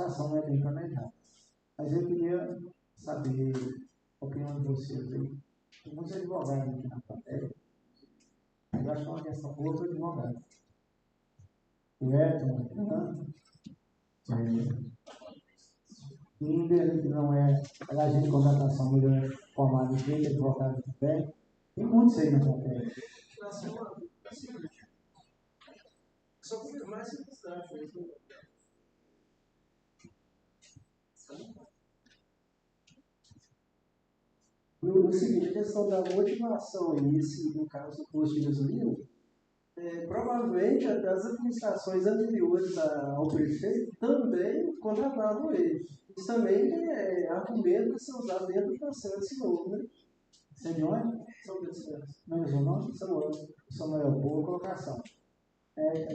licitação não é bem planejada. Mas eu queria saber a opinião de vocês aí. Tem muitos advogados aqui na plateia. Eu acho que é uma questão outro advogado. O Edson, Inder, que não é agente de contratação, mas é formado em direito, advogado também. Tem muitos aí na plateia. Só por mais circunstâncias. O seguinte, a questão da motivação em si, no caso do posto de gasolina, provavelmente as administrações anteriores ao prefeito também contratavam ele. Isso também é argumento a ser usado dentro do processo novo, né? Você é de onde? São pessoas. Não é seu nome? Samuel. Samuel, boa colocação.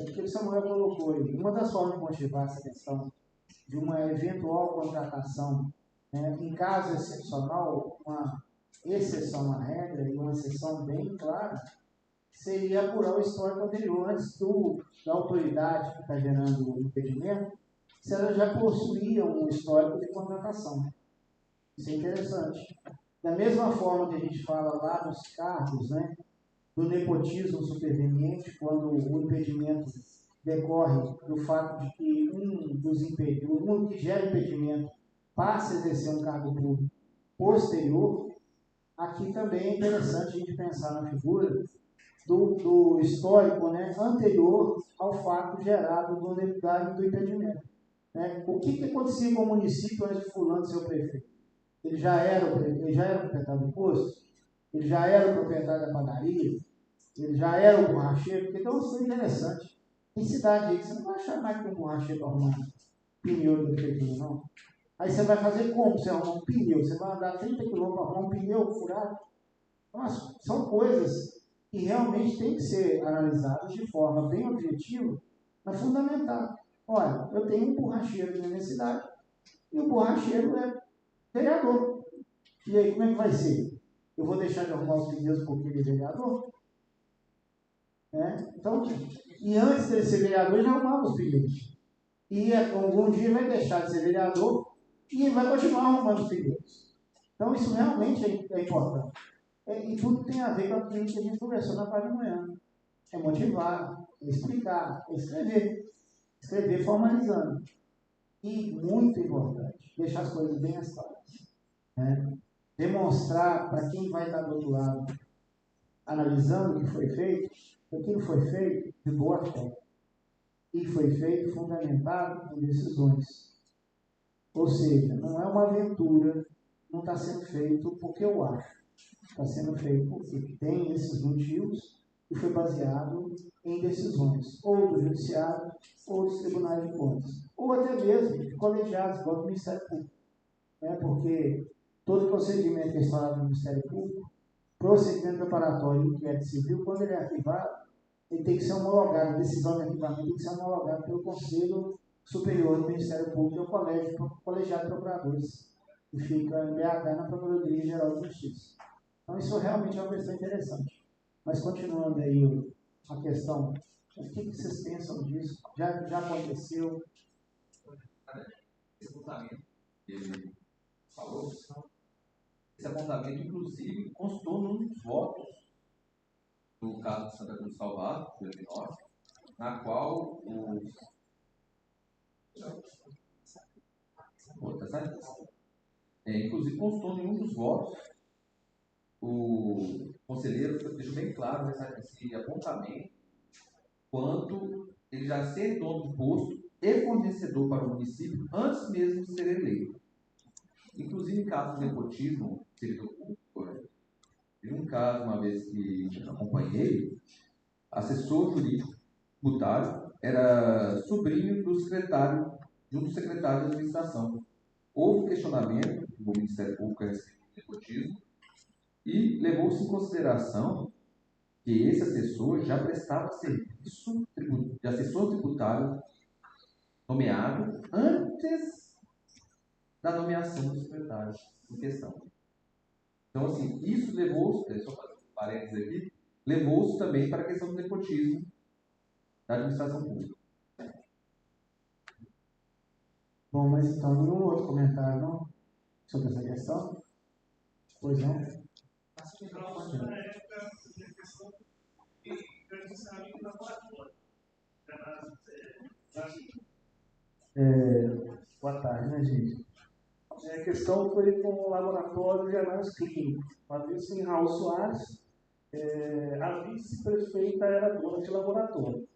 Porque o Samuel colocou aí, uma das formas de motivar essa questão de uma eventual contratação, em caso excepcional, uma exceção à regra e uma exceção bem clara, seria apurar o histórico anterior, antes da autoridade que está gerando o impedimento, se ela já possuía um histórico de contratação. Isso é interessante. Da mesma forma que a gente fala lá nos cargos, do nepotismo superveniente, quando o impedimento decorre do fato de que um que gera impedimento passa a exercer um cargo público posterior, aqui também é interessante a gente pensar na figura do histórico, anterior ao fato gerado do impedimento. O que acontecia com o município antes de fulano ser o prefeito? Ele já era proprietário do posto? Ele já era o proprietário da padaria? Ele já era o borracheiro? Então isso é interessante. Tem cidade aí que você não vai achar mais que um borracheiro para arrumar pneu da prefeitura, não. Aí você vai fazer como? Você arrumar um pneu? Você vai andar 30 quilômetros para arrumar um pneu furado? Nossa, são coisas que realmente têm que ser analisadas de forma bem objetiva, mas fundamental. Olha, eu tenho um borracheiro na minha cidade e o borracheiro é vereador. E aí, como é que vai ser? Eu vou deixar de arrumar os pneus porque ele é vereador? Então, e antes dele ser vereador, ele arrumava os pneus. E algum dia ele vai deixar de ser vereador e ele vai continuar arrumando os pneus. Então, isso realmente é importante. E tudo tem a ver com aquilo que a gente conversou na parte da manhã. É motivar, é explicar, é escrever. Escrever formalizando. E, muito importante, deixar as coisas bem as claras. Demonstrar para quem vai estar do outro lado, analisando o que foi feito, que aquilo foi feito de boa fé. E foi feito fundamentado em decisões. Ou seja, não é uma aventura, não está sendo feito porque eu acho. Está sendo feito porque tem esses motivos e foi baseado em decisões, ou do Judiciário, ou dos Tribunais de Contas, ou até mesmo de colegiados, igual do Ministério Público. Porque todo procedimento que é instalado no Ministério Público, procedimento preparatório e inquérito civil, quando ele é arquivado, ele tem que ser homologado, a decisão de arquivamento tem que ser homologada pelo Conselho Superior do Ministério Público e o Colegiado de Procuradores, que fica em BH, na Procuradoria-Geral de Justiça. Então, isso realmente é uma questão interessante. Mas, continuando aí a questão, o que vocês pensam disso? Já aconteceu? Esse apontamento que ele falou, esse apontamento, inclusive, constou num dos votos do caso de Santa Cruz do Salvador, de 2009, na qual inclusive constou em um dos votos, o conselheiro deixou bem claro esse apontamento, quanto ele já ser dono do posto e fornecedor para o município antes mesmo de ser eleito. Inclusive, em caso de nepotismo, servidor público, teve um caso, uma vez que acompanhei, assessor jurídico tributário era sobrinho do secretário, de um dos secretários de administração. Houve questionamento do Ministério Público a respeito do nepotismo e levou-se em consideração que esse assessor já prestava serviço de assessor tributário nomeado antes da nomeação do secretário em questão. Então, assim, isso levou-se, só fazer um parênteses aqui, levou-se também para a questão do nepotismo da administração pública. Bom, mas então, nenhum outro comentário, não? Sobre essa questão? Pois não? Boa tarde, né, gente? A questão foi com o laboratório de análise clínica. A vice Raul Soares, a vice-prefeita era dona de laboratório.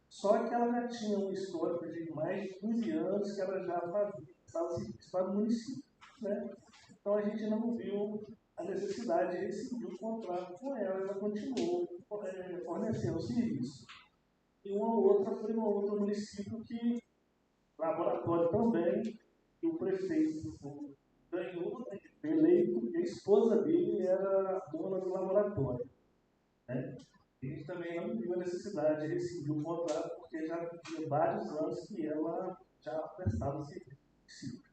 Só que ela já tinha um histórico de mais de 15 anos que ela já estava serviço para o município. Né? Então a gente não viu a necessidade de rescindir o contrato com ela continuou fornecendo o serviço. E uma outra foi um outro município que, laboratório também, que o prefeito ganhou, né, eleito, e a esposa dele era dona do laboratório. Né? A gente também não viu a necessidade de rescindir o contrato, porque já havia vários anos que ela já prestava serviço.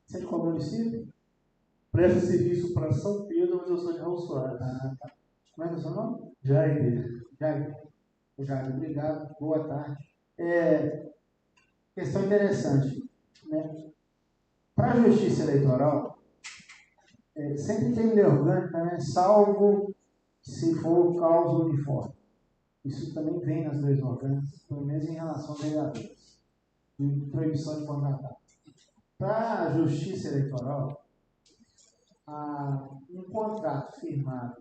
Você é de qual município? Presta serviço para São Pedro, mas eu sou de Raul Soares. Ah, tá. Como é que é o seu nome? Jair. Jair, obrigado. Boa tarde. Questão interessante. Né? Para a justiça eleitoral, sempre tem lei orgânica, né? Salvo se for causa uniforme. Isso também vem nas leis orgânicas, pelo menos em relação a vereadores, de proibição de contratar. Para a justiça eleitoral, um contrato firmado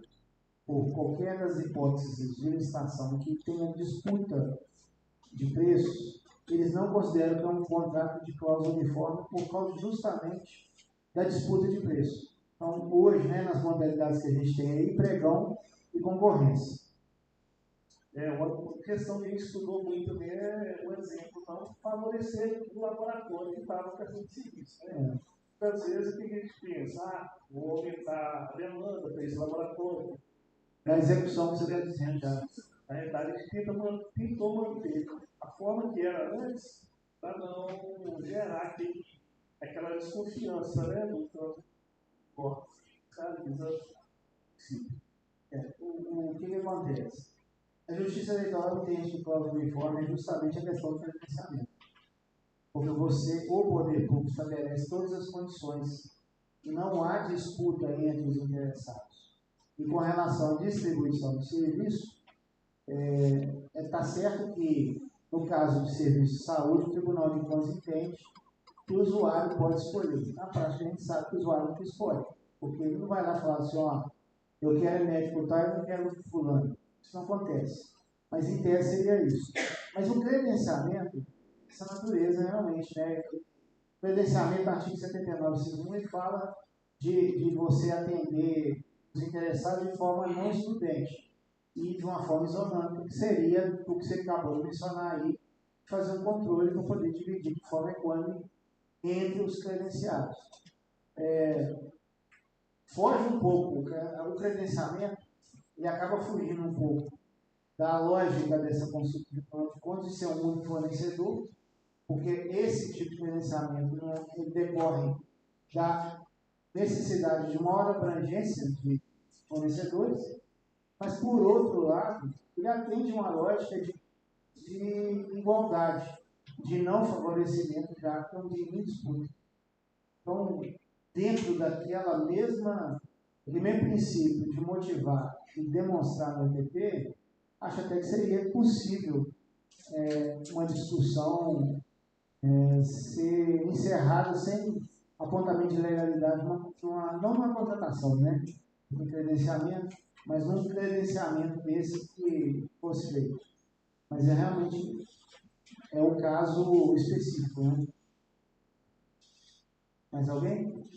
por qualquer das hipóteses de licitação que tenha disputa de preços, eles não consideram que é um contrato de cláusula uniforme por causa justamente da disputa de preço. Então, hoje, né, nas modalidades que a gente tem aí, pregão e concorrência. Uma questão que a gente estudou muito é o exemplo, então, favorecer o laboratório que estava prestando serviço. Né? Às vezes, o que a gente pensa? Vou aumentar a demanda para esse laboratório. Na execução, você está dizendo já. Na realidade, a gente tentou manter a forma que era antes, para não gerar aquela desconfiança, né? Do o que acontece? A justiça eleitoral entende que cláusula uniforme é justamente a questão do credenciamento. Porque o poder público estabelece todas as condições e não há disputa entre os interessados. E com relação à distribuição do serviço, está certo que, no caso de serviço de saúde, o Tribunal de Contas entende que o usuário pode escolher. Na prática, a gente sabe que o usuário não escolhe, porque ele não vai lá falar assim, eu quero médico tal, eu não quero fulano. Isso não acontece. Mas em tese seria isso. Mas o credenciamento, essa natureza realmente, né? O credenciamento, artigo 79, inciso 1, ele fala de você atender os interessados de forma não excludente e de uma forma isonômica, que seria o que você acabou de mencionar aí, fazer um controle para poder dividir de forma equânime entre os credenciados. Foge um pouco, o credenciamento, ele acaba fugindo um pouco da lógica dessa consulta de contas de ser um único fornecedor, porque esse tipo de credenciamento ele decorre da necessidade de maior abrangência de fornecedores, mas, por outro lado, ele atende uma lógica de igualdade, de não favorecimento de atos de disputa. Então, dentro daquele mesmo princípio de motivar e demonstrar no EPP, acho até que seria possível uma discussão ser encerrada sem apontamento de legalidade, não numa contratação, né? No credenciamento, mas num credenciamento desse que fosse feito. Mas realmente o caso específico, né? Mais alguém?